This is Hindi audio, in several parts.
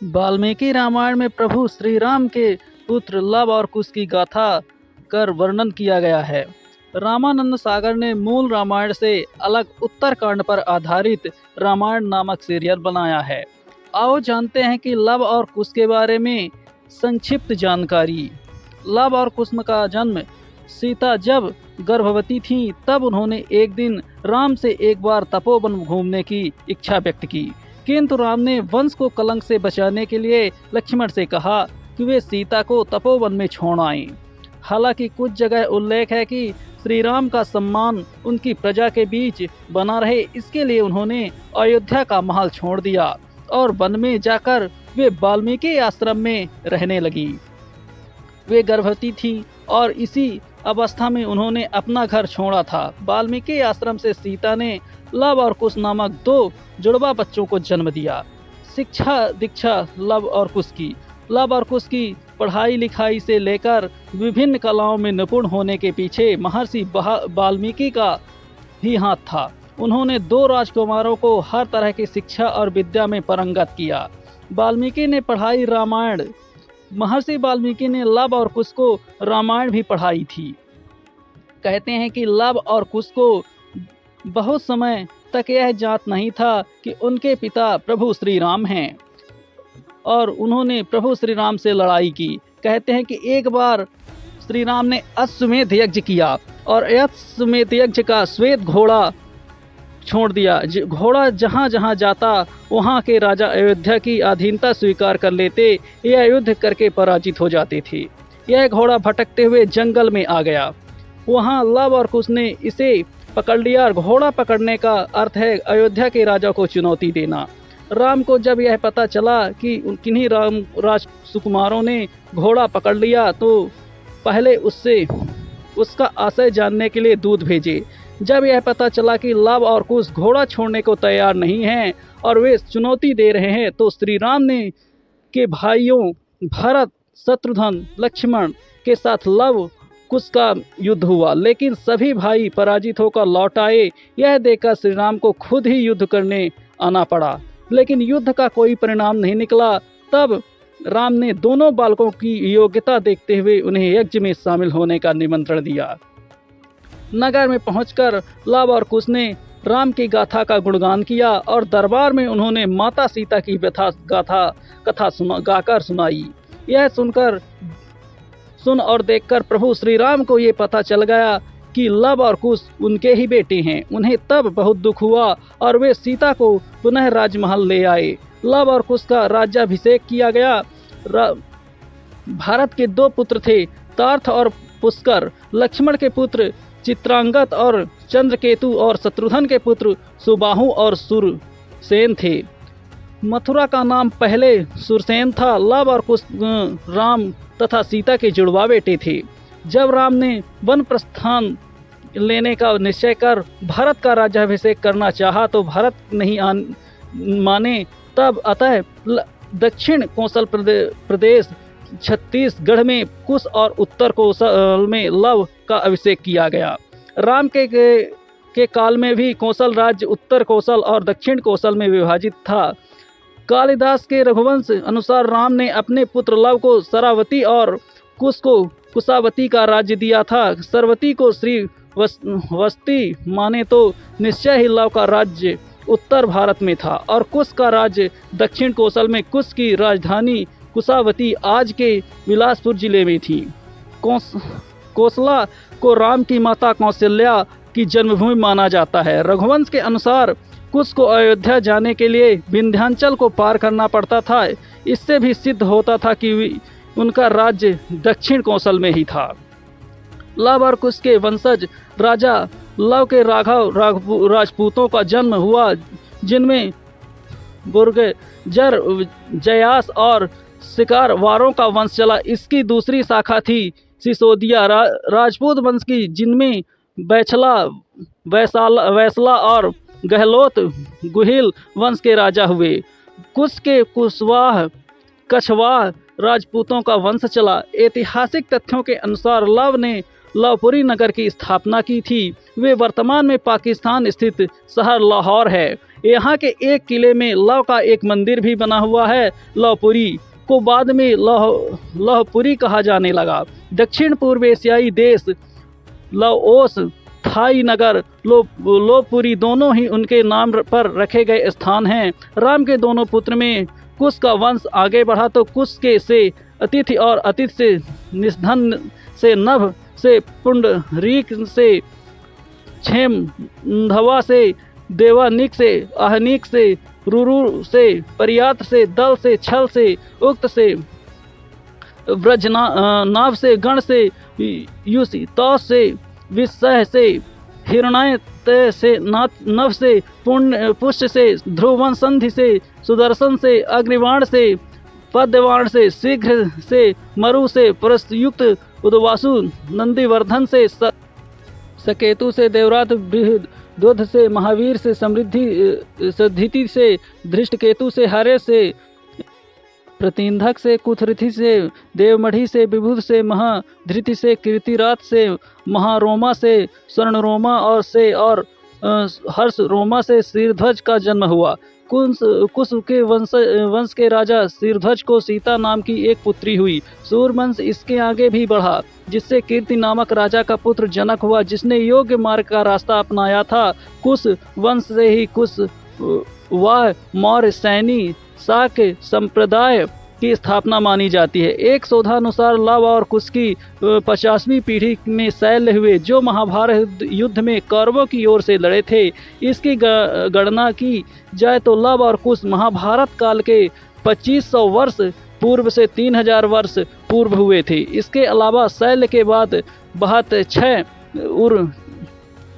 वाल्मीकि रामायण में प्रभु श्री राम के पुत्र लव और कुश की गाथा कर वर्णन किया गया है। रामानंद सागर ने मूल रामायण से अलग उत्तरकांड पर आधारित रामायण नामक सीरियल बनाया है। आओ जानते हैं कि लव और कुश के बारे में संक्षिप्त जानकारी। लव और कुश का जन्म सीता जब गर्भवती थीं तब उन्होंने एक दिन राम से एक बार तपोवन घूमने की इच्छा व्यक्त की, किंतु राम ने वंश को कलंक से बचाने के लिए लक्ष्मण से कहा कि वे सीता को तपोवन में छोड़ आएं। हालांकि कुछ जगह उल्लेख है कि श्री राम का सम्मान उनकी प्रजा के बीच बना रहे, इसके लिए उन्होंने अयोध्या का महल छोड़ दिया और वन में जाकर वे वाल्मीकि आश्रम में रहने लगी। वे गर्भवती थी और इसी अवस्था में उन्होंने अपना घर छोड़ा था। वाल्मीकि आश्रम से सीता ने लव और कुश नामक दो जुड़वा बच्चों को जन्म दिया। शिक्षा दीक्षा लव और कुश की पढ़ाई लिखाई से लेकर विभिन्न कलाओं में निपुण होने के पीछे महर्षि वाल्मीकि का ही हाथ था। उन्होंने दो राजकुमारों को हर तरह की शिक्षा और विद्या में पारंगत किया। वाल्मीकि ने पढ़ाई रामायण महर्षि वाल्मीकि ने लव और कुश को रामायण भी पढ़ाई थी। कहते हैं कि लव और कुश को बहुत समय तक यह जात नहीं था कि उनके पिता प्रभु श्री राम हैं और उन्होंने प्रभु श्री राम से लड़ाई की। कहते हैं कि एक बार श्री राम ने अश्वमेध यज्ञ किया और अश्वमेध यज्ञ का श्वेत घोड़ा छोड़ दिया। घोड़ा जहाँ जहाँ जाता वहाँ के राजा अयोध्या की अधीनता स्वीकार कर लेते या युद्ध करके पराजित हो जाते थे। यह घोड़ा भटकते हुए जंगल में आ गया। वहाँ लव और कुश ने इसे पकड़ लिया। घोड़ा पकड़ने का अर्थ है अयोध्या के राजा को चुनौती देना। राम को जब यह पता चला कि किन्हीं राजकुमारों ने घोड़ा पकड़ लिया तो पहले उसका आशय जानने के लिए दूत भेजे। जब यह पता चला कि लव और कुश घोड़ा छोड़ने को तैयार नहीं हैं और वे चुनौती दे रहे हैं तो श्री राम ने के भाइयों भरत, शत्रुघ्न, लक्ष्मण के साथ लव कुश का युद्ध हुआ, लेकिन सभी भाई पराजित होकर लौट आए। यह देखकर श्री राम को खुद ही युद्ध करने आना पड़ा, लेकिन युद्ध का कोई परिणाम नहीं निकला। तब राम ने दोनों बालकों की योग्यता देखते हुए उन्हें यज्ञ में शामिल होने का निमंत्रण दिया। नगर में पहुंचकर लव और कुश ने राम की गाथा का गुणगान किया और दरबार में उन्होंने माता सीता की कथा गाकर सुनाई। यह सुन और देखकर प्रभु श्री राम को ये पता चल गया कि लव और कुश उनके ही बेटे हैं। उन्हें तब बहुत दुख हुआ और वे सीता को पुनः राजमहल ले आए। लव और कुश का राज्याभिषेक किया गया। भारत के दो पुत्र थे, तार्थ और पुष्कर। लक्ष्मण के पुत्र चित्रांगत और चंद्रकेतु और शत्रुघ्न के पुत्र सुबाहु और सुरसेन थे। मथुरा का नाम पहले सुरसेन था। लव और कुश राम तथा सीता के जुड़वा बेटे थे। जब राम ने वन प्रस्थान लेने का निश्चय कर भरत का राज्याभिषेक करना चाहा तो भरत नहीं माने। तब अतः दक्षिण कौशल प्रदेश छत्तीसगढ़ में कुश और उत्तर कौशल में लव का अभिषेक किया गया। राम के काल में भी कौशल राज्य उत्तर कौशल और दक्षिण कौशल में विभाजित था। कालिदास के रघुवंश अनुसार राम ने अपने पुत्र लव को शरावती और कुश को कुशावती का राज्य दिया था। सरवती को श्रीवस्ती माने तो निश्चय ही लव का राज्य उत्तर भारत में था और कुश का राज्य दक्षिण कौशल में। कुश की राजधानी कुशावती आज के बिलासपुर जिले में थी। कौशला को राम की माता कौशल्या की जन्मभूमि माना जाता है। रघुवंश के अनुसार कुश को अयोध्या जाने के लिए विंध्याचल को पार करना पड़ता था। इससे भी सिद्ध होता था कि उनका राज्य दक्षिण कौशल में ही था। लव और कुश के वंशज राजा लव के राजपूतों का जन्म हुआ, जिनमें बुर्गजर, जयास और शिकारवारों का वंश चला। इसकी दूसरी शाखा थी सिसोदिया राजपूत वंश की, जिनमें बैछला, वैसला और गहलोत गुहिल वंश के राजा हुए। कुश के कुशवाह, कछवाह राजपूतों का वंश चला। ऐतिहासिक तथ्यों के अनुसार लव ने लवपुरी नगर की स्थापना की थी। वे वर्तमान में पाकिस्तान स्थित शहर लाहौर है। यहाँ के एक किले में लव का एक मंदिर भी बना हुआ है। लवपुरी को बाद में लवपुरी कहा जाने लगा। दक्षिण पूर्व एशियाई देश लाओस, थाई नगर, लवपुरी दोनों ही उनके नाम पर रखे गए स्थान हैं। राम के दोनों पुत्र में कुश का वंश आगे बढ़ा तो कुश के से अतिथि और अतिथि से निधन से नभ से पुंडरीक से क्षेम धवा से देवानिक से आहनिक से रुरु से पर्यात से दल से छल से उक्त से व्रजनाभ से गण से युषि तौस से विषय से हिरण्य से नभ से पुष्य से ध्रुवन संधि से सुदर्शन से अग्निवाण से पद्यवाण से शीघ्र से मरु से परसयुक्त उद्वासु नंदीवर्धन से सकेतु से देवरात दुध से महावीर से समृद्धि सद्धिति से धृष्टकेतु से हरे से प्रतिंधक से कुथृथि से देवमढ़ी से विबुध से महाधृति से कीर्तिरात से महारोमा से स्वर्णरोमा और हर्ष रोमा से शीरध्वज का जन्म हुआ। कुश के वंश के राजा शीरध्वज को सीता नाम की एक पुत्री हुई। सूर्यवंश इसके आगे भी बढ़ा, जिससे कीर्ति नामक राजा का पुत्र जनक हुआ, जिसने योग्य मार्ग का रास्ता अपनाया था। कुश वंश से ही कुश व मौर्य सैनी शाक्य संप्रदाय की स्थापना मानी जाती है। एक शोधानुसार लव और कुश की 50वीं पीढ़ी में शैल्य हुए, जो महाभारत युद्ध में कौरवों की ओर से लड़े थे। इसकी गणना की जाए तो लव और कुश महाभारत काल के 2500 वर्ष पूर्व से 3000 वर्ष पूर्व हुए थे। इसके अलावा शैल्य के बाद बहत 6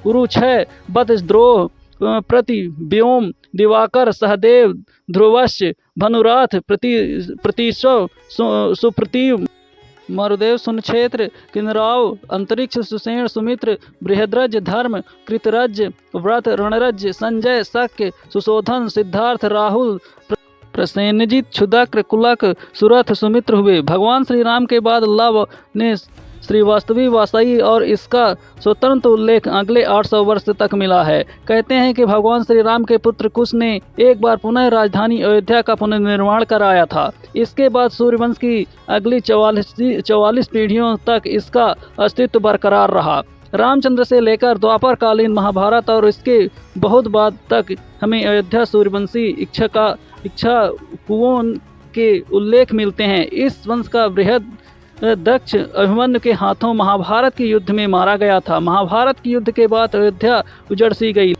उरु 6 बतद्रोह प्रतिव्योम दिवाकर सहदेव ध्रुवश्च भनुराथ प्रतिशव सुप्रतिव मरुदेव सुनक्षेत्र किन्नराव अंतरिक्ष सुषेण सुमित्र बृहद्रज धर्म कृतरज व्रत रणरज संजय शक्य सुशोधन सिद्धार्थ राहुल प्रसेनजित क्षुदक्र कुलक सुरथ सुमित्र हुए। भगवान श्री राम के बाद लव ने श्रीवास्तवी वासाई और इसका स्वतंत्र उल्लेख अगले 800 वर्ष तक मिला है। कहते हैं कि भगवान श्री राम के पुत्र कुश ने एक बार पुनः राजधानी अयोध्या का पुनर्निर्माण कराया था। इसके बाद सूर्यवंश की अगली 44 पीढ़ियों तक इसका अस्तित्व बरकरार रहा। रामचंद्र से लेकर द्वापर कालीन महाभारत और इसके बहुत बाद तक हमें अयोध्या सूर्यवंशी इक्ष्वाकुओं के उल्लेख मिलते हैं। इस वंश का बृहद दक्ष अभिमन्यु के हाथों महाभारत के युद्ध में मारा गया था। महाभारत के युद्ध के बाद अयोध्या उजड़ सी गई,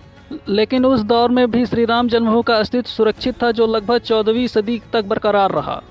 लेकिन उस दौर में भी श्री राम जन्मभूमि का अस्तित्व सुरक्षित था, जो लगभग 14वीं सदी तक बरकरार रहा।